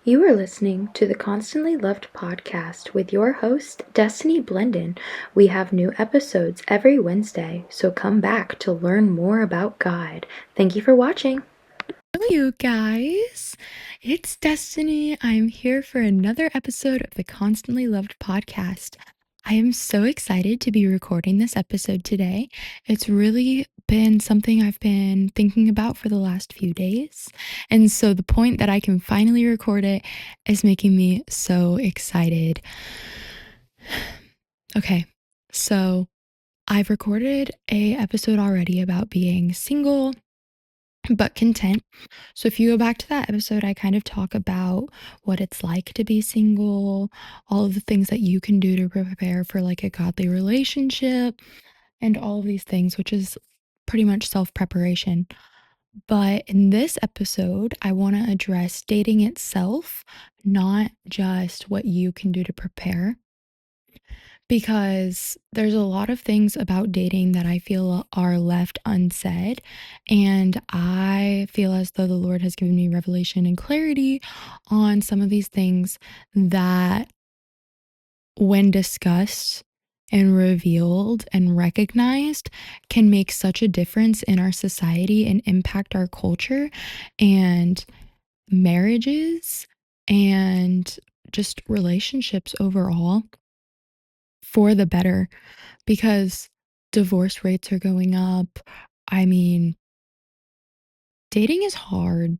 You are listening to the Constantly Loved podcast with your host, Destiny Blendon. We have new episodes every Wednesday, so come back to learn more about God. Thank you for watching. Hello, you guys. It's Destiny. I'm here for another episode of the Constantly Loved podcast. I am so excited to be recording this episode today. It's really been something I've been thinking about for the last few days. And so the point that I can finally record it is making me so excited. Okay, so I've recorded a episode already about being single but content. So if you go back to that episode, I kind of talk about what it's like to be single, all of the things that you can do to prepare for like a godly relationship, and all of these things, which is pretty much self-preparation. But in this episode, I want to address dating itself, not just what you can do to prepare, because there's a lot of things about dating that I feel are left unsaid. And I feel as though the Lord has given me revelation and clarity on some of these things that, when discussed and revealed and recognized, can make such a difference in our society and impact our culture and marriages and just relationships overall for the better, because divorce rates are going up. I mean, dating is hard.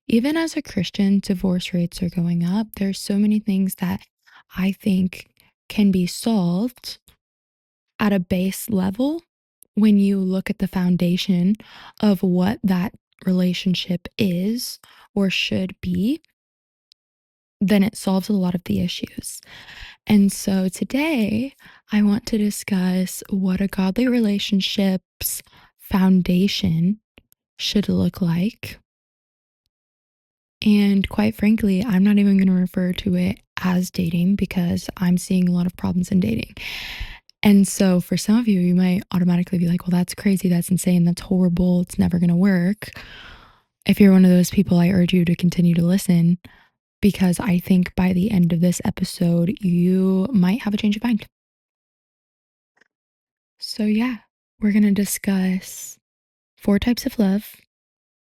Even as a Christian, divorce rates are going up. There's so many things that I think can be solved at a base level when you look at the foundation of what that relationship is or should be. Then it solves a lot of the issues. And so today I want to discuss what a godly relationship's foundation should look like. And quite frankly, I'm not even going to refer to it as dating because I'm seeing a lot of problems in dating. And so for some of you, you might automatically be like, well, that's crazy. That's insane. That's horrible. It's never going to work. If you're one of those people, I urge you to continue to listen, because I think by the end of this episode, you might have a change of mind. So, yeah, we're going to discuss 4 types of love,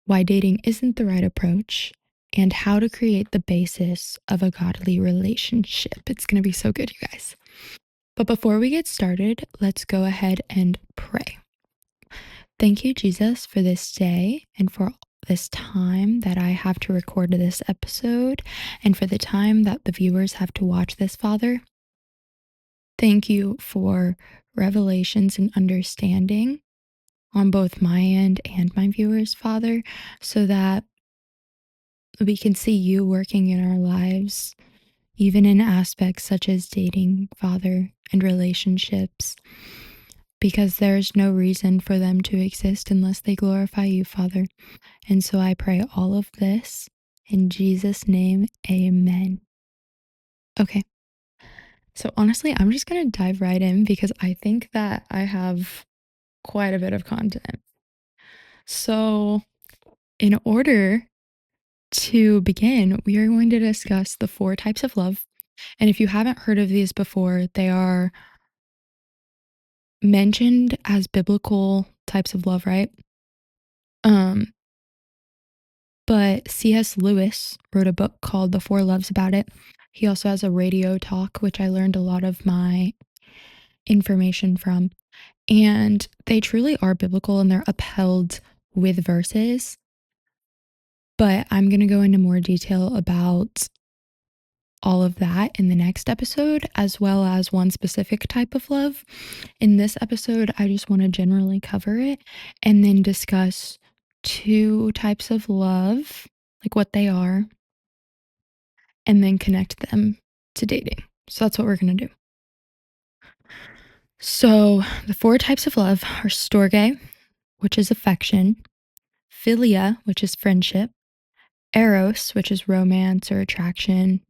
why dating isn't the right approach, and how to create the basis of a godly relationship. It's going to be so good, you guys. But before we get started, let's go ahead and pray. Thank you, Jesus, for this day and for this time that I have to record this episode, and for the time that the viewers have to watch this, Father. Thank you for revelations and understanding on both my end and my viewers, Father, so that we can see you working in our lives, even in aspects such as dating, Father, and relationships, because there's no reason for them to exist unless they glorify you, Father. And so I pray all of this in Jesus' name, amen. Okay. So honestly, I'm just going to dive right in because I think that I have quite a bit of content. So, in order to begin, we are going to discuss the 4 types of love. And if you haven't heard of these before, they are mentioned as biblical types of love, right? But C.S. Lewis wrote a book called The Four Loves about it. He also has a radio talk, which I learned a lot of my information from. And they truly are biblical and they're upheld with verses. But I'm going to go into more detail about all of that in the next episode, as well as one specific type of love. In this episode, I just want to generally cover it and then discuss 2 types of love, like what they are, and then connect them to dating. So that's what we're going to do. So the 4 types of love are storge, which is affection, philia, which is friendship, eros, which is romance or attraction,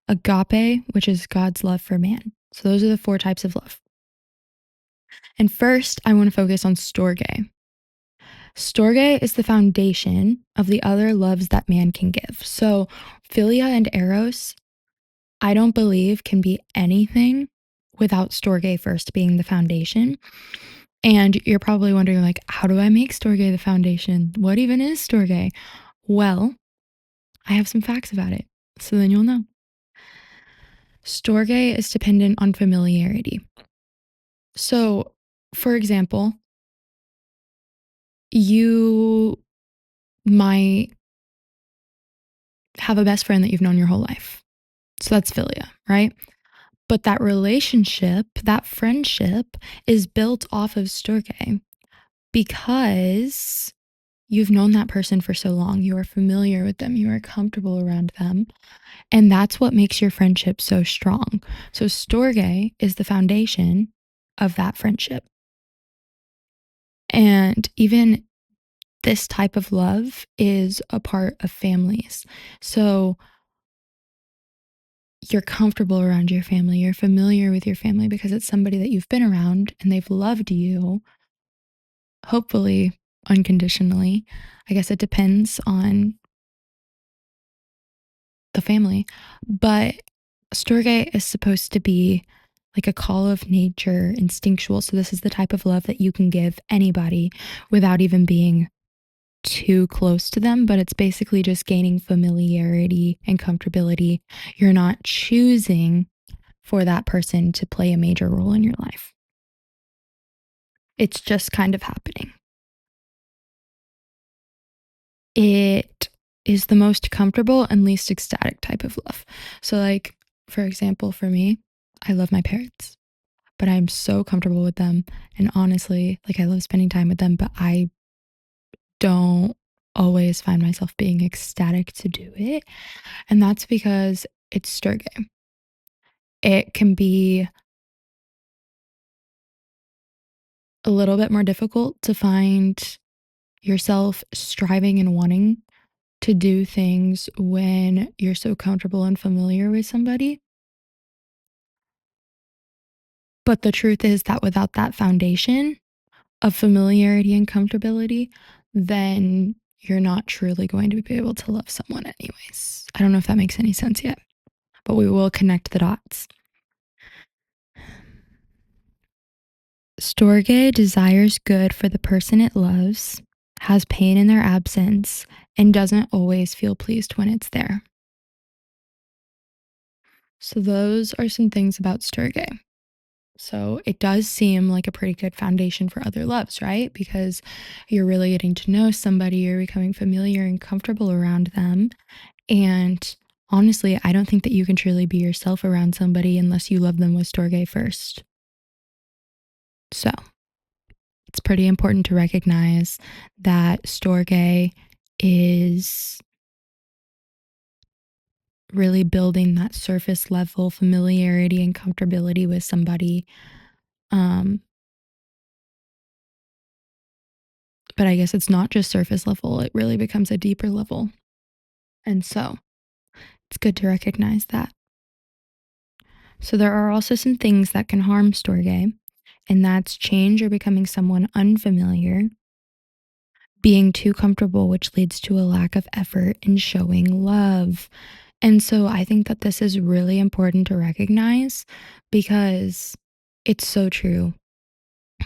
agape, which is God's love for man. So those are the 4 types of love. And first, I want to focus on storge. Storge is the foundation of the other loves that man can give. So, Philia and Eros, I don't believe can be anything without Storge first being the foundation. And you're probably wondering, like, how do I make Storge the foundation? What even is Storge? Well, I have some facts about it, so then you'll know. Storge is dependent on familiarity. So, for example, you might have a best friend that you've known your whole life. So that's philia, right? But that relationship, that friendship is built off of storge because you've known that person for so long. You are familiar with them. You are comfortable around them. And that's what makes your friendship so strong. So storge is the foundation of that friendship. And even this type of love is a part of families. So you're comfortable around your family, you're familiar with your family because it's somebody that you've been around and they've loved you, hopefully unconditionally. I guess it depends on the family, but storge is supposed to be like a call of nature, instinctual. So this is the type of love that you can give anybody without even being too close to them, but it's basically just gaining familiarity and comfortability. You're not choosing for that person to play a major role in your life. It's just kind of happening. It is the most comfortable and least ecstatic type of love. So, like, for example, for me, I love my parents, but I'm so comfortable with them. And honestly, like, I love spending time with them, but I don't always find myself being ecstatic to do it. And that's because it's Sturge. It can be a little bit more difficult to find yourself striving and wanting to do things when you're so comfortable and familiar with somebody. But the truth is that without that foundation of familiarity and comfortability, then you're not truly going to be able to love someone, anyways. I don't know if that makes any sense yet, but we will connect the dots. Storge desires good for the person it loves, has pain in their absence, and doesn't always feel pleased when it's there. So, those are some things about Storge. So it does seem like a pretty good foundation for other loves, right? Because you're really getting to know somebody, you're becoming familiar and comfortable around them. And honestly, I don't think that you can truly be yourself around somebody unless you love them with Storge first. So it's pretty important to recognize that Storge is really building that surface level familiarity and comfortability with somebody. But I guess it's not just surface level, it really becomes a deeper level. And so it's good to recognize that. So there are also some things that can harm Storge, and that's change or becoming someone unfamiliar, being too comfortable, which leads to a lack of effort in showing love. And so I think that this is really important to recognize because it's so true.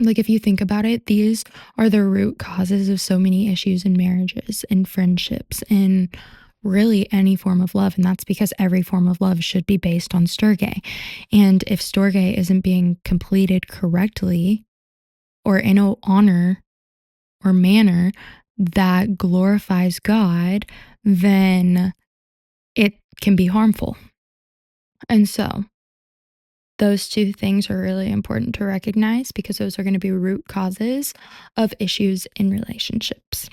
Like, if you think about it, these are the root causes of so many issues in marriages and friendships and really any form of love. And that's because every form of love should be based on Storge. And if Storge isn't being completed correctly or in an honor or manner that glorifies God, then it can be harmful. And so those two things are really important to recognize because those are going to be root causes of issues in relationships.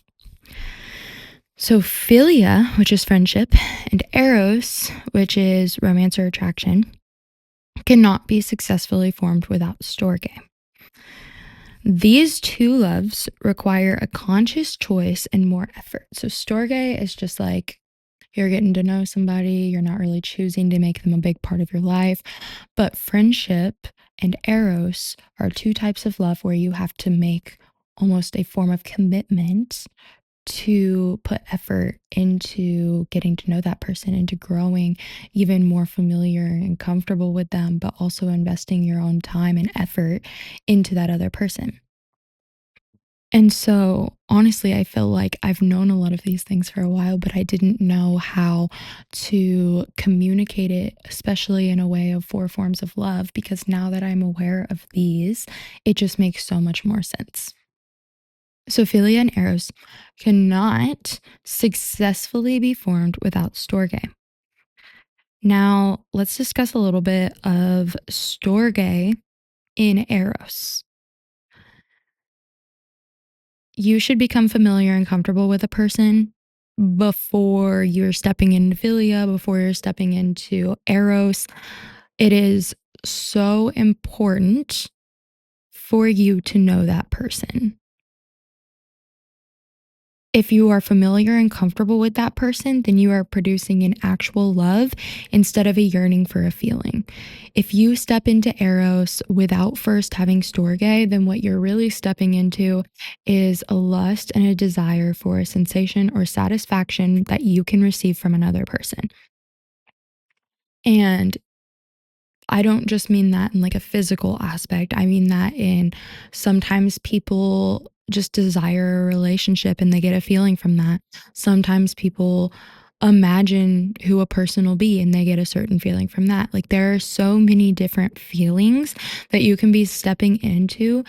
So, philia, which is friendship, and eros, which is romance or attraction, cannot be successfully formed without storge. These two loves require a conscious choice and more effort. So, storge is just like you're getting to know somebody, you're not really choosing to make them a big part of your life. But friendship and eros are two types of love where you have to make almost a form of commitment to put effort into getting to know that person, into growing even more familiar and comfortable with them, but also investing your own time and effort into that other person. And so, honestly, I feel like I've known a lot of these things for a while, but I didn't know how to communicate it, especially in a way of four forms of love, because now that I'm aware of these, it just makes so much more sense. So, philia and eros cannot successfully be formed without storge. Now, let's discuss a little bit of storge in eros. You should become familiar and comfortable with a person before you're stepping into philia, before you're stepping into eros. It is so important for you to know that person. If you are familiar and comfortable with that person, then you are producing an actual love instead of a yearning for a feeling. If you step into eros without first having storge, then what you're really stepping into is a lust and a desire for a sensation or satisfaction that you can receive from another person. And I don't just mean that in like a physical aspect. I mean that in sometimes people just desire a relationship and they get a feeling from that. Sometimes people imagine who a person will be and they get a certain feeling from that. Like there are so many different feelings that you can be stepping into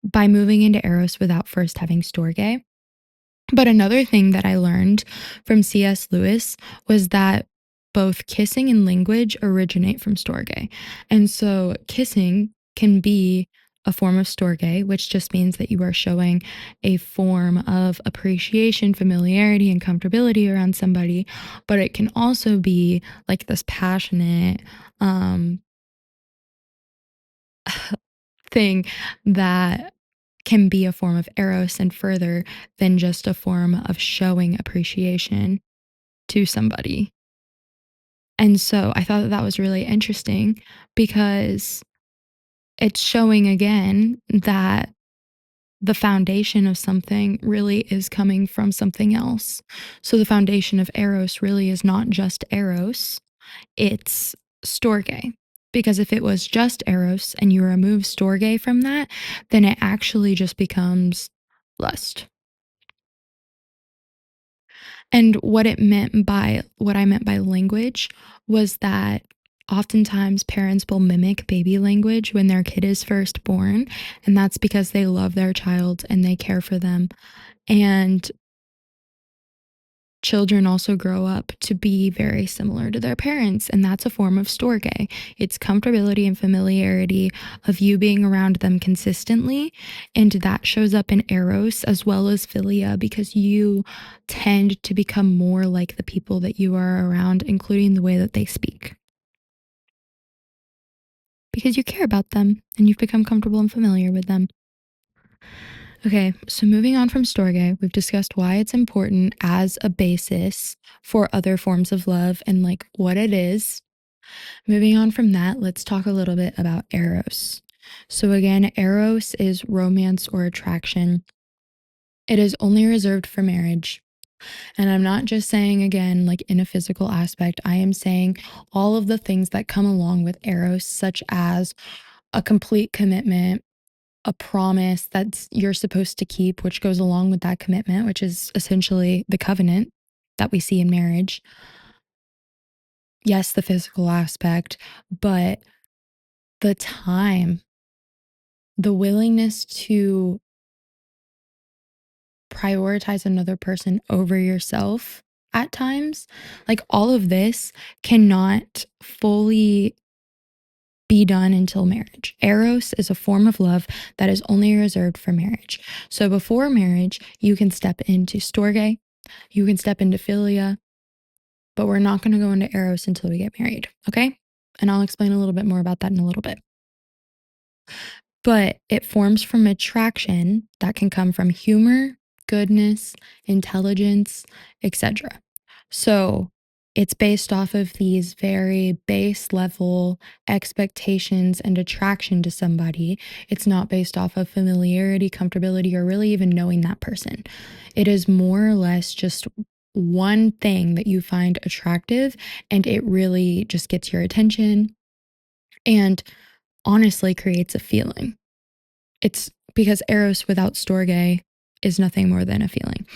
by moving into Eros without first having Storge. But another thing that I learned from C.S. Lewis was that both kissing and language originate from Storge. And so kissing can be a form of Storge, which just means that you are showing a form of appreciation, familiarity, and comfortability around somebody. But it can also be like this passionate thing that can be a form of eros and further than just a form of showing appreciation to somebody. And so I thought that that was really interesting because it's showing again that the foundation of something really is coming from something else. So the foundation of eros really is not just eros, it's storge. Because if it was just eros and you remove storge from that, then it actually just becomes lust. And what I meant by language was that oftentimes parents will mimic baby language when their kid is first born, and that's because they love their child and they care for them. And children also grow up to be very similar to their parents, and that's a form of storge. It's comfortability and familiarity of you being around them consistently, and that shows up in eros as well as philia because you tend to become more like the people that you are around, including the way that they speak. Because you care about them and you've become comfortable and familiar with them. Okay, so moving on from storge, we've discussed why it's important as a basis for other forms of love and like what it is. Moving on from that, let's talk a little bit about eros. So again, eros is romance or attraction. It is only reserved for marriage. And I'm not just saying again, like in a physical aspect, I am saying all of the things that come along with eros, such as a complete commitment, a promise that you're supposed to keep, which goes along with that commitment, which is essentially the covenant that we see in marriage. Yes, the physical aspect, but the time, the willingness to prioritize another person over yourself at times, like all of this cannot fully be done until marriage. Eros is a form of love that is only reserved for marriage. So before marriage, you can step into storge, you can step into philia, but we're not going to go into Eros until we get married, okay? And I'll explain a little bit more about that in a little bit. But it forms from attraction that can come from humor, goodness, intelligence, etc. So It's based off of these very base level expectations and attraction to somebody. It's not based off of familiarity, comfortability, or really even knowing that person. It is more or less just one thing that you find attractive, and it really just gets your attention and honestly creates a feeling. It's because Eros without Storge is nothing more than a feeling.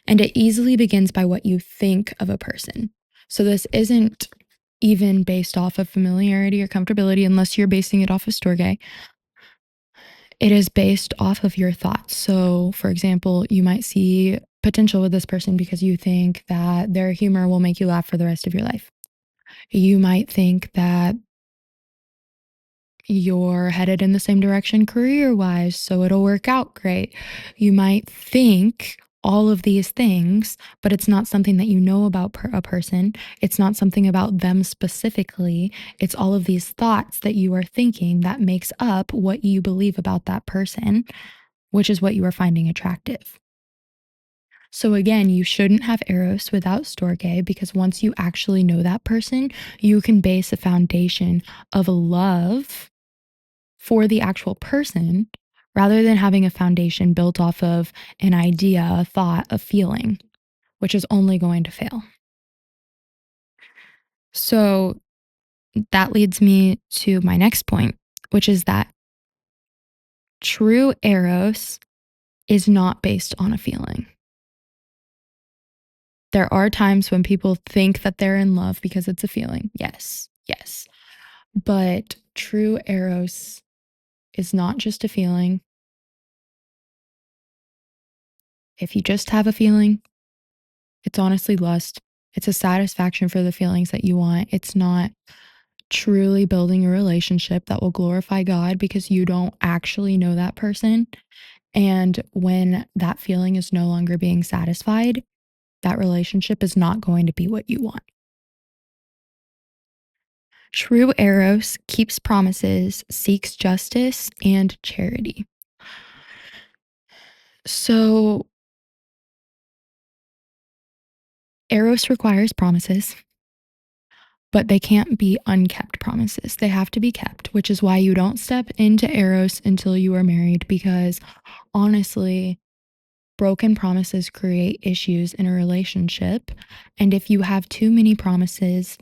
And it easily begins by what you think of a person. So this isn't even based off of familiarity or comfortability unless you're basing it off of Storge. It is based off of your thoughts. So, for example, you might see potential with this person because you think that their humor will make you laugh for the rest of your life. You might think that you're headed in the same direction career wise, so it'll work out great. You might think all of these things, but it's not something that you know about a person. It's not something about them specifically. It's all of these thoughts that you are thinking that makes up what you believe about that person, which is what you are finding attractive. So again, you shouldn't have Eros without Storge because once you actually know that person, you can base a foundation of love for the actual person rather than having a foundation built off of an idea, a thought, a feeling, which is only going to fail. So that leads me to my next point, which is that true Eros is not based on a feeling. There are times when people think that they're in love because it's a feeling. Yes, yes. But true Eros is not just a feeling. If you just have a feeling, it's honestly lust. It's a satisfaction for the feelings that you want. It's not truly building a relationship that will glorify God because you don't actually know that person. And when that feeling is no longer being satisfied, that relationship is not going to be what you want. True Eros keeps promises, seeks justice, and charity. So, Eros requires promises, but they can't be unkept promises. They have to be kept, which is why you don't step into Eros until you are married, because honestly, broken promises create issues in a relationship. And if you have too many promises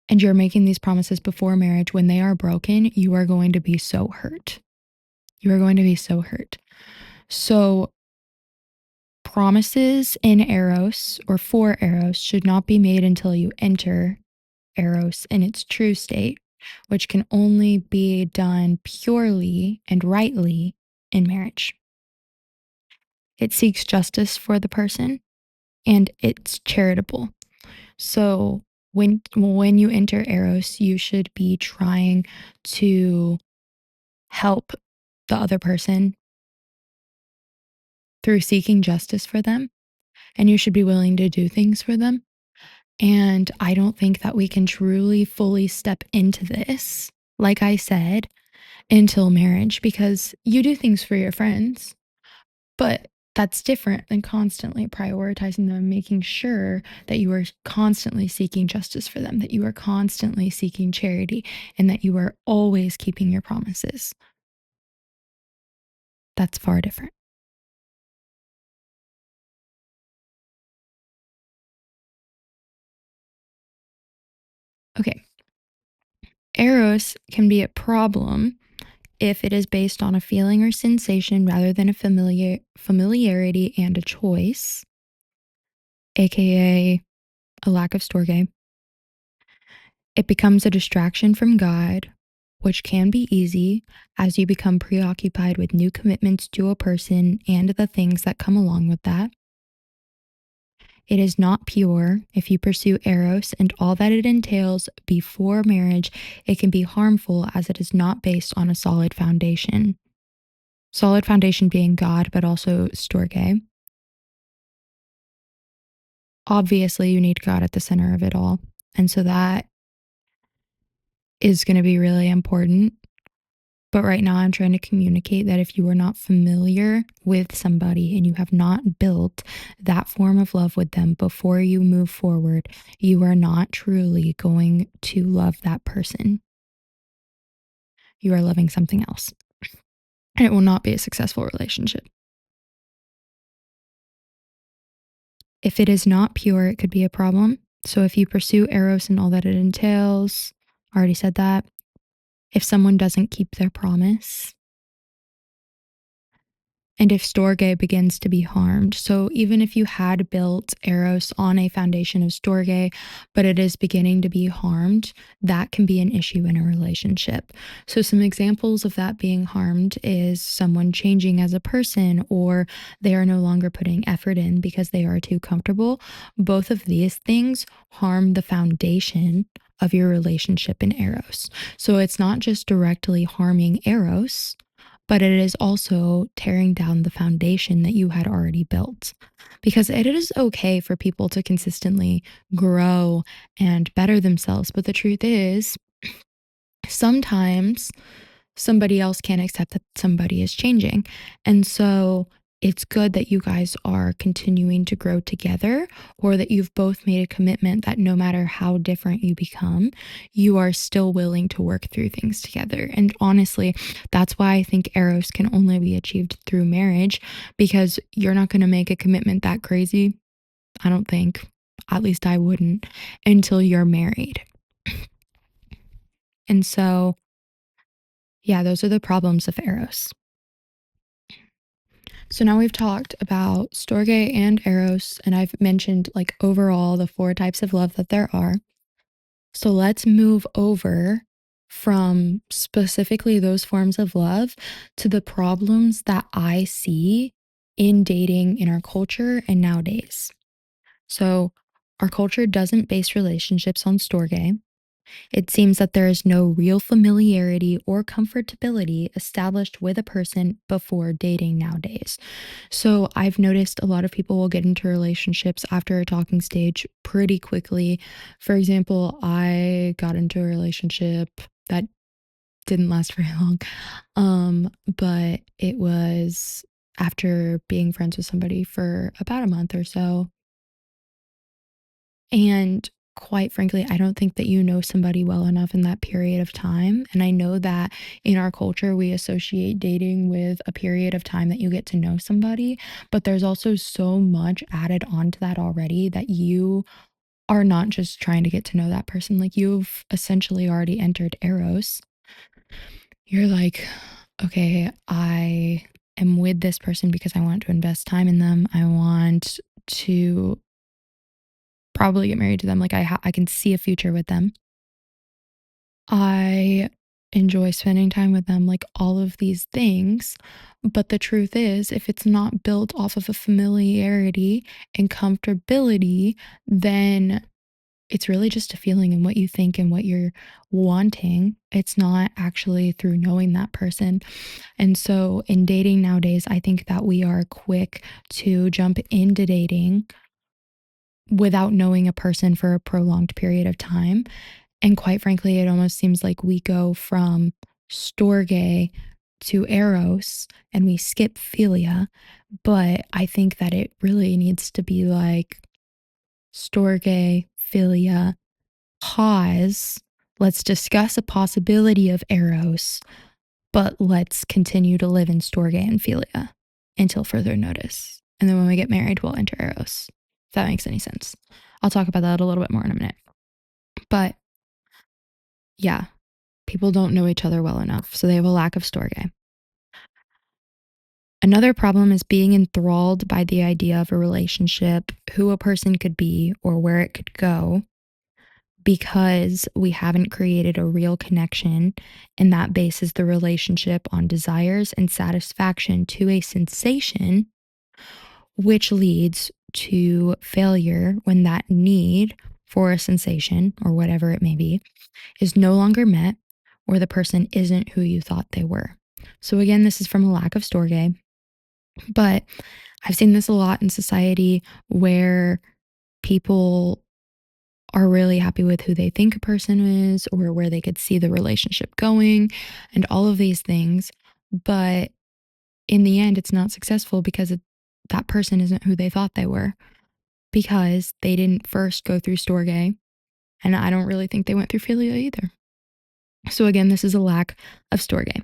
and you're making these promises before marriage, when they are broken, you are going to be so hurt. You are going to be so hurt. So, promises in Eros or for Eros should not be made until you enter Eros in its true state, which can only be done purely and rightly in marriage. It seeks justice for the person and it's charitable. So when you enter Eros, you should be trying to help the other person through seeking justice for them, and you should be willing to do things for them. And I don't think that we can truly fully step into this, like I said, until marriage, because you do things for your friends, but that's different than constantly prioritizing them, making sure that you are constantly seeking justice for them, that you are constantly seeking charity, and that you are always keeping your promises. That's far different. Okay. Eros can be a problem if it is based on a feeling or sensation rather than a familiarity and a choice, aka a lack of storge. It becomes a distraction from God, which can be easy as you become preoccupied with new commitments to a person and the things that come along with that. It is not pure. If you pursue Eros and all that it entails before marriage, it can be harmful as it is not based on a solid foundation. Solid foundation being God, but also Storge. Obviously, you need God at the center of it all. And so that is going to be really important. But right now, I'm trying to communicate that if you are not familiar with somebody and you have not built that form of love with them before you move forward, you are not truly going to love that person. You are loving something else, and it will not be a successful relationship. If it is not pure, it could be a problem. So if you pursue Eros and all that it entails, I already said that. If someone doesn't keep their promise, and if Storge begins to be harmed. So even if you had built Eros on a foundation of Storge, but it is beginning to be harmed, that can be an issue in a relationship. So some examples of that being harmed is someone changing as a person, or they are no longer putting effort in because they are too comfortable. Both of these things harm the foundation of your relationship in Eros. So it's not just directly harming Eros, but it is also tearing down the foundation that you had already built. Because it is okay for people to consistently grow and better themselves. But the truth is, sometimes somebody else can't accept that somebody is changing. And so it's good that you guys are continuing to grow together, or that you've both made a commitment that no matter how different you become, you are still willing to work through things together. And honestly, that's why I think Eros can only be achieved through marriage, because you're not going to make a commitment that crazy. I don't think, at least I wouldn't, until you're married. And so, yeah, those are the problems of Eros. So now we've talked about Storge and Eros, and I've mentioned like overall the 4 types of love that there are. So let's move over from specifically those forms of love to the problems that I see in dating in our culture and nowadays. So our culture doesn't base relationships on Storge. It seems that there is no real familiarity or comfortability established with a person before dating nowadays. So I've noticed a lot of people will get into relationships after a talking stage pretty quickly. For example, I got into a relationship that didn't last very long. But it was after being friends with somebody for about a month or so. And quite frankly, I don't think that you know somebody well enough in that period of time. And I know that in our culture, we associate dating with a period of time that you get to know somebody, but there's also so much added onto that already that you are not just trying to get to know that person. Like, you've essentially already entered Eros. You're like, okay, I am with this person because I want to invest time in them. I want to probably get married to them. Like, I can see a future with them. I enjoy spending time with them, like all of these things. But the truth is, if it's not built off of a familiarity and comfortability, then it's really just a feeling and what you think and what you're wanting. It's not actually through knowing that person. And so in dating nowadays, I think that we are quick to jump into dating without knowing a person for a prolonged period of time. And quite frankly, it almost seems like we go from Storge to Eros and we skip Philia. But I think that it really needs to be like Storge, Philia, pause. Let's discuss a possibility of Eros, but let's continue to live in Storge and Philia until further notice. And then when we get married, we'll enter Eros. If that makes any sense. I'll talk about that a little bit more in a minute. But yeah, people don't know each other well enough, so they have a lack of Storge. Another problem is being enthralled by the idea of a relationship, who a person could be, or where it could go, because we haven't created a real connection, and that bases the relationship on desires and satisfaction to a sensation, which leads to failure when that need for a sensation, or whatever it may be, is no longer met, or the person isn't who you thought they were. So again, this is from a lack of Storge, but I've seen this a lot in society where people are really happy with who they think a person is or where they could see the relationship going and all of these things. But in the end, it's not successful because that person isn't who they thought they were because they didn't first go through storge. And I don't really think they went through philia either. So again, this is a lack of storge.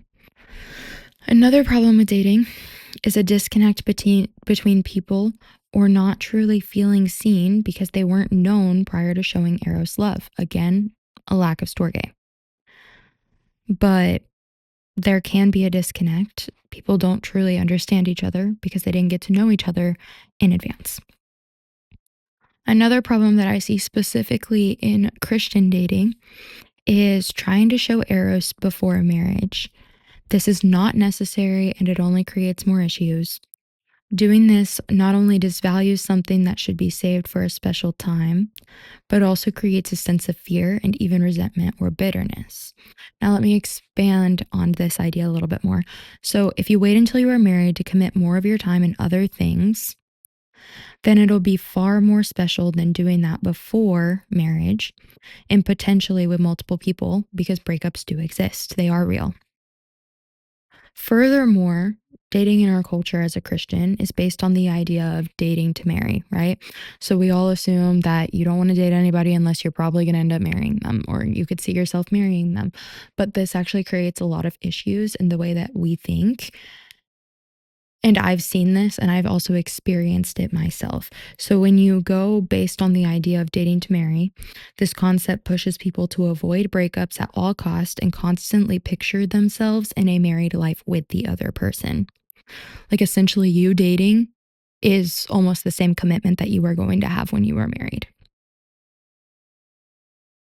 Another problem with dating is a disconnect between people or not truly feeling seen because they weren't known prior to showing Eros love. Again, a lack of storge. But there can be a disconnect. People don't truly understand each other because they didn't get to know each other in advance. Another problem that I see specifically in Christian dating is trying to show Eros before marriage. This is not necessary and it only creates more issues. Doing this not only disvalues something that should be saved for a special time, but also creates a sense of fear and even resentment or bitterness. Now, let me expand on this idea a little bit more. So, if you wait until you are married to commit more of your time in other things, then it'll be far more special than doing that before marriage and potentially with multiple people because breakups do exist. They are real. Furthermore, dating in our culture as a Christian is based on the idea of dating to marry, right? So we all assume that you don't want to date anybody unless you're probably going to end up marrying them or you could see yourself marrying them. But this actually creates a lot of issues in the way that we think. And I've seen this and I've also experienced it myself. So when you go based on the idea of dating to marry, this concept pushes people to avoid breakups at all costs and constantly picture themselves in a married life with the other person. Like essentially you dating is almost the same commitment that you are going to have when you are married.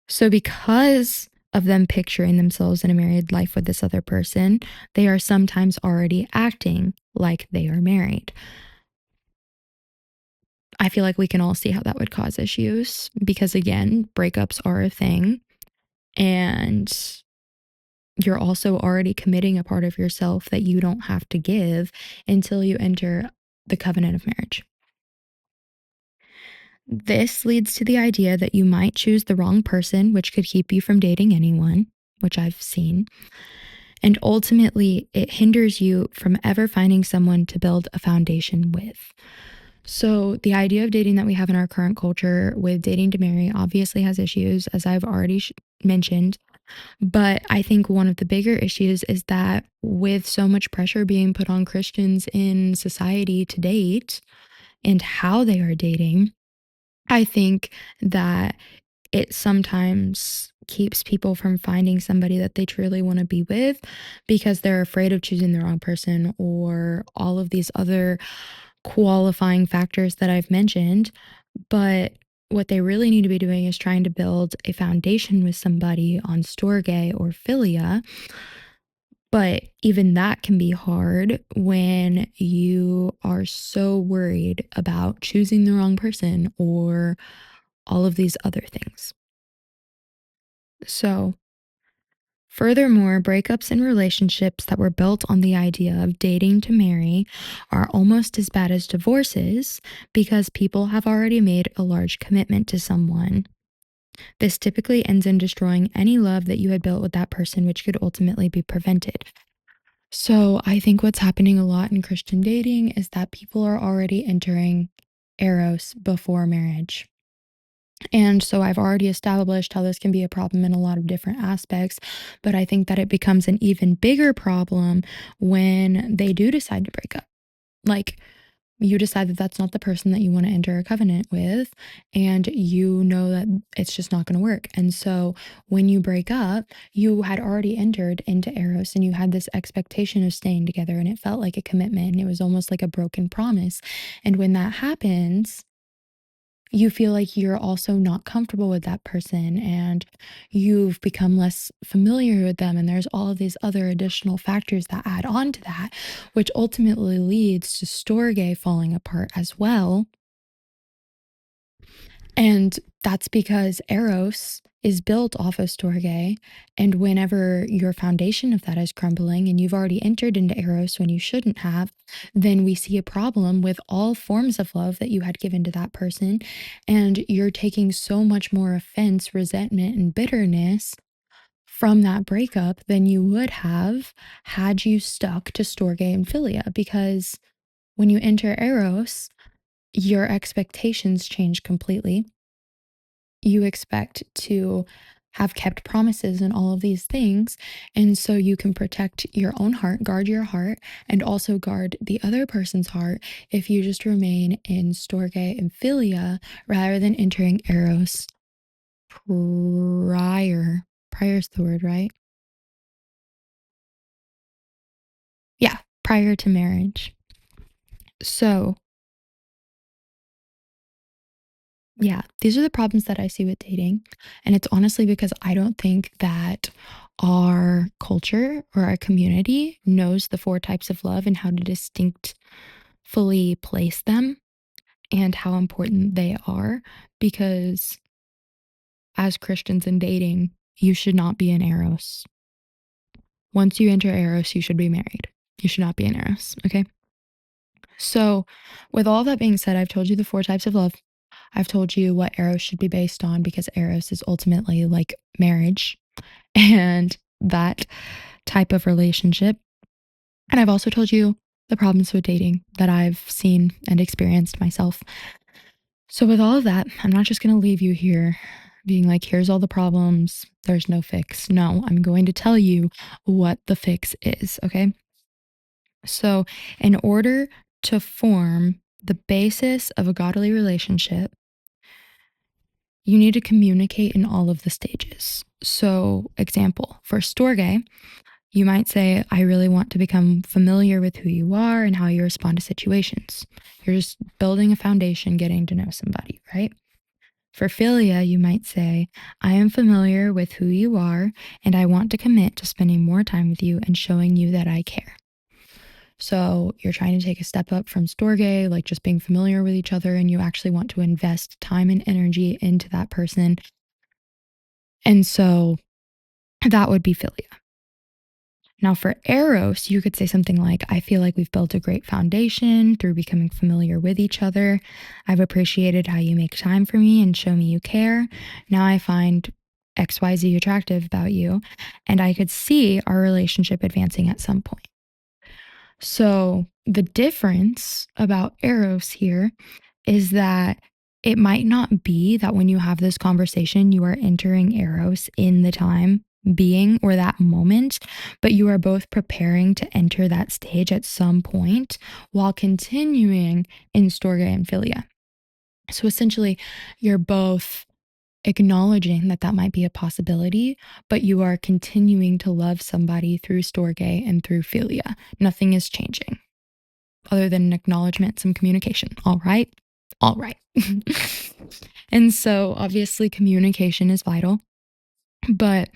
So because of them picturing themselves in a married life with this other person, they are sometimes already acting like they are married. I feel like we can all see how that would cause issues because, again, breakups are a thing. And you're also already committing a part of yourself that you don't have to give until you enter the covenant of marriage. This leads to the idea that you might choose the wrong person, which could keep you from dating anyone, which I've seen. And ultimately, it hinders you from ever finding someone to build a foundation with. So, the idea of dating that we have in our current culture with dating to marry obviously has issues, as I've already mentioned. But I think one of the bigger issues is that with so much pressure being put on Christians in society to date and how they are dating, I think that it sometimes keeps people from finding somebody that they truly want to be with because they're afraid of choosing the wrong person or all of these other qualifying factors that I've mentioned. But what they really need to be doing is trying to build a foundation with somebody on storge or philia. But even that can be hard when you are so worried about choosing the wrong person or all of these other things. So, furthermore, breakups in relationships that were built on the idea of dating to marry are almost as bad as divorces because people have already made a large commitment to someone. This typically ends in destroying any love that you had built with that person, which could ultimately be prevented. So, I think what's happening a lot in Christian dating is that people are already entering Eros before marriage. And so I've already established how this can be a problem in a lot of different aspects, but I think that it becomes an even bigger problem when they do decide to break up. Like, you decide that that's not the person that you want to enter a covenant with, and you know that it's just not going to work. And so when you break up, you had already entered into Eros and you had this expectation of staying together, and it felt like a commitment, and it was almost like a broken promise. And when that happens, you feel like you're also not comfortable with that person and you've become less familiar with them. And there's all of these other additional factors that add on to that, which ultimately leads to storge falling apart as well. And that's because Eros is built off of storge. And whenever your foundation of that is crumbling and you've already entered into eros when you shouldn't have, then we see a problem with all forms of love that you had given to that person. And you're taking so much more offense, resentment, and bitterness from that breakup than you would have had you stuck to storge and philia. Because when you enter eros, your expectations change completely. You expect to have kept promises and all of these things. And so you can protect your own heart, guard your heart, and also guard the other person's heart if you just remain in storge and philia rather than entering eros prior. Prior is the word, right? Yeah, prior to marriage. So, yeah, these are the problems that I see with dating. And it's honestly because I don't think that our culture or our community knows the four types of love and how to distinctly place them and how important they are. Because as Christians in dating, you should not be in eros. Once you enter eros, you should be married. You should not be in eros. Okay. So, with all that being said, I've told you the four types of love. I've told you what Eros should be based on because Eros is ultimately like marriage and that type of relationship. And I've also told you the problems with dating that I've seen and experienced myself. So, with all of that, I'm not just going to leave you here being like, here's all the problems, there's no fix. No, I'm going to tell you what the fix is. Okay. So, in order to form the basis of a godly relationship, you need to communicate in all of the stages. So, example, for storge, you might say, I really want to become familiar with who you are and how you respond to situations. You're just building a foundation, getting to know somebody, right? For philia, you might say, I am familiar with who you are and I want to commit to spending more time with you and showing you that I care. So you're trying to take a step up from storge, like just being familiar with each other, and you actually want to invest time and energy into that person. And so that would be philia. Now, for eros, you could say something like, I feel like we've built a great foundation through becoming familiar with each other. I've appreciated how you make time for me and show me you care. Now I find XYZ attractive about you, and I could see our relationship advancing at some point. So, the difference about eros here is that it might not be that when you have this conversation, you are entering eros in the time being or that moment, but you are both preparing to enter that stage at some point while continuing in storge and philia. So essentially, you're both acknowledging that that might be a possibility, but you are continuing to love somebody through storge and through philia. Nothing is changing other than an acknowledgement, some communication. All right. All right. And so obviously communication is vital, but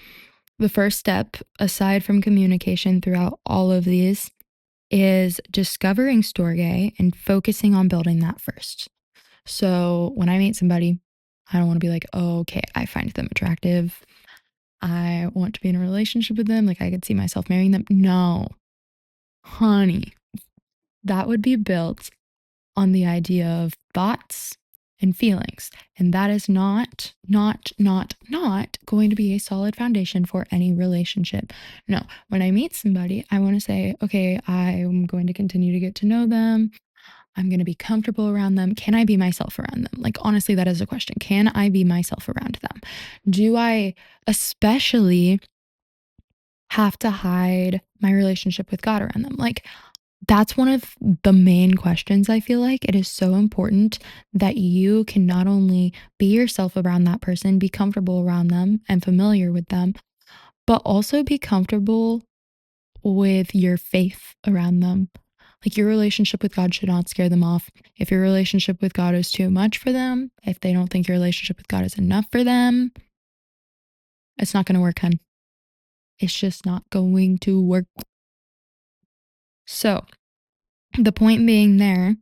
the first step, aside from communication throughout all of these, is discovering storge and focusing on building that first. So when I meet somebody, I don't want to be like, oh, okay, I find them attractive. I want to be in a relationship with them. Like I could see myself marrying them. No, honey, that would be built on the idea of thoughts and feelings. And that is not going to be a solid foundation for any relationship. No, when I meet somebody, I want to say, okay, I'm going to continue to get to know them. I'm going to be comfortable around them. Can I be myself around them? Like, honestly, that is a question. Can I be myself around them? Do I especially have to hide my relationship with God around them? Like, that's one of the main questions. I feel like it is so important that you can not only be yourself around that person, be comfortable around them and familiar with them, but also be comfortable with your faith around them. Like your relationship with God should not scare them off. If your relationship with God is too much for them, if they don't think your relationship with God is enough for them, it's not going to work, hun. It's just not going to work. So, the point being there,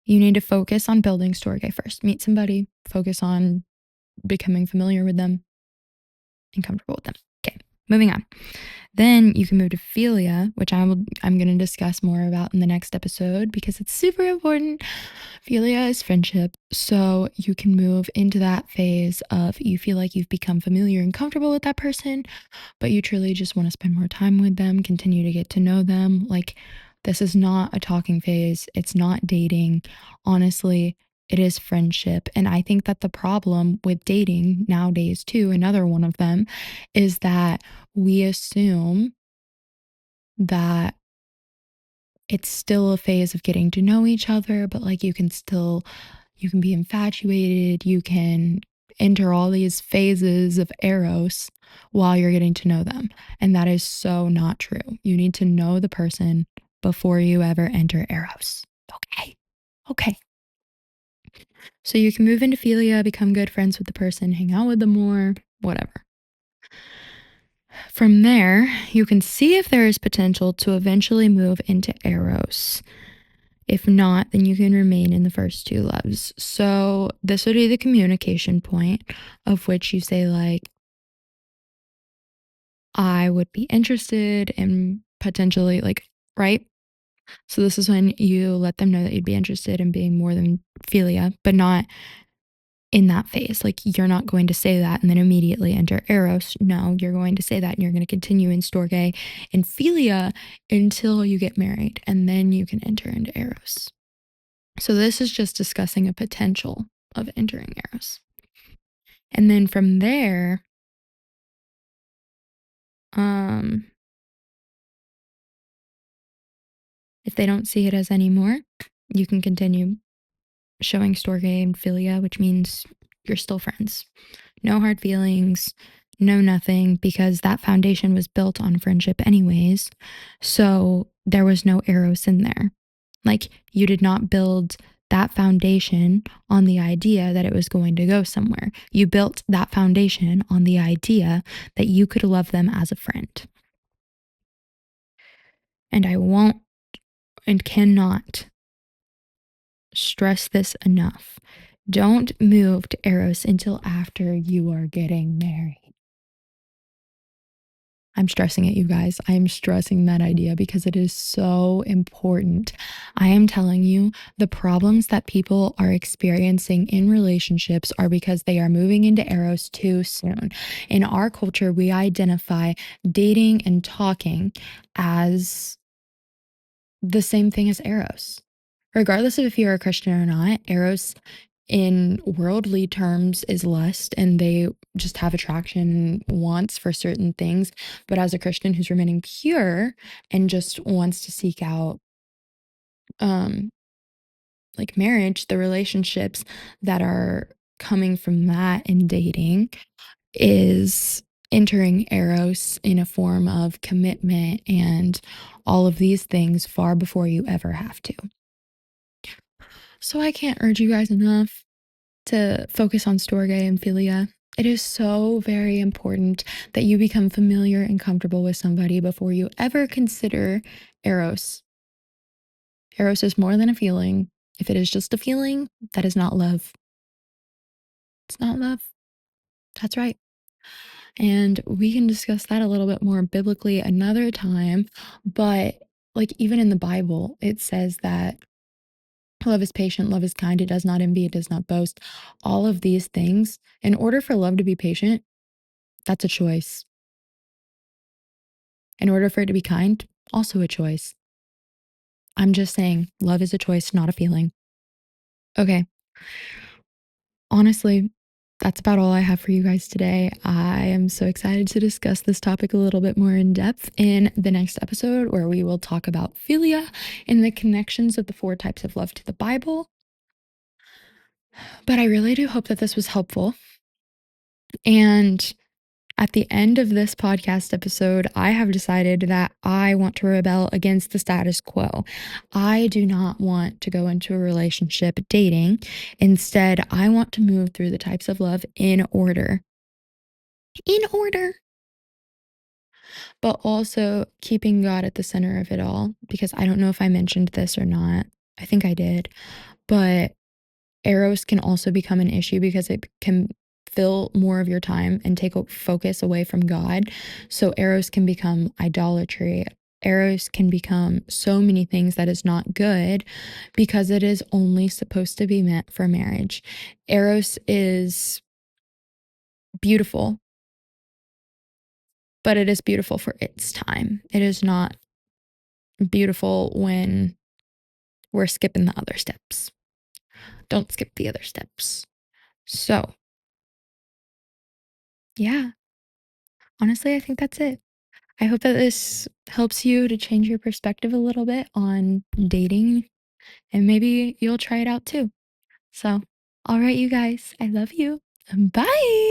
you need to focus on building storge first. Meet somebody, focus on becoming familiar with them, and comfortable with them. Okay, moving on. Then you can move to philia, which I'm going to discuss more about in the next episode because it's super important. Philia is friendship. So you can move into that phase of you feel like you've become familiar and comfortable with that person, but you truly just want to spend more time with them, continue to get to know them. Like, this is not a talking phase. It's not dating. Honestly, it is friendship. And I think that the problem with dating nowadays, too, another one of them, is that we assume that it's still a phase of getting to know each other, but like you can be infatuated, you can enter all these phases of eros while you're getting to know them. And that is so not true. You need to know the person before you ever enter eros. Okay. Okay. So you can move into philia, become good friends with the person, hang out with them more, whatever. From there, you can see if there is potential to eventually move into eros. If not, then you can remain in the first two loves. So this would be the communication point, of which you say, like, I would be interested in potentially, like, right? So this is when you let them know that you'd be interested in being more than philia, but not in that phase. Like, you're not going to say that and then immediately enter eros. No, you're going to say that and you're going to continue in storge and philia until you get married, and then you can enter into eros. So this is just discussing a potential of entering eros. And then from there, if they don't see it as any more, you can continue showing storge and philia, which means you're still friends. No hard feelings, no nothing, because that foundation was built on friendship anyways. So there was no eros in there. Like, you did not build that foundation on the idea that it was going to go somewhere. You built that foundation on the idea that you could love them as a friend. And I won't and cannot stress this enough. Don't move to eros until after you are getting married. I'm stressing it, you guys. I'm stressing that idea because it is so important. I am telling you, the problems that people are experiencing in relationships are because they are moving into eros too soon. In our culture, we identify dating and talking as the same thing as eros. Regardless of if you're a Christian or not, eros in worldly terms is lust, and they just have attraction and wants for certain things. But as a Christian who's remaining pure and just wants to seek out like marriage, the relationships that are coming from that in dating is entering eros in a form of commitment and all of these things far before you ever have to. So I can't urge you guys enough to focus on storge and philia. It is so very important that you become familiar and comfortable with somebody before you ever consider eros. Eros is more than a feeling. If it is just a feeling, that is not love. It's not love. That's right. And we can discuss that a little bit more biblically another time. But like, even in the Bible, it says that love is patient, love is kind, it does not envy, it does not boast. All of these things, in order for love to be patient, that's a choice. In order for it to be kind, also a choice. I'm just saying, love is a choice, not a feeling. Okay. Honestly, that's about all I have for you guys today. I am so excited to discuss this topic a little bit more in depth in the next episode, where we will talk about philia and the connections of the 4 types of love to the Bible. But I really do hope that this was helpful. And at the end of this podcast episode, I have decided that I want to rebel against the status quo. I do not want to go into a relationship dating. Instead, I want to move through the types of love in order. In order. But also keeping God at the center of it all, because I don't know if I mentioned this or not. I think I did. But eros can also become an issue because it can fill more of your time and take focus away from God. So Eros can become idolatry. Eros can become so many things that is not good because it is only supposed to be meant for marriage. Eros is beautiful, but it is beautiful for its time. It is not beautiful when we're skipping the other steps. Don't skip the other steps. So, yeah, honestly, I think that's it. I hope that this helps you to change your perspective a little bit on dating, and maybe you'll try it out too. So, all right, you guys, I love you. Bye.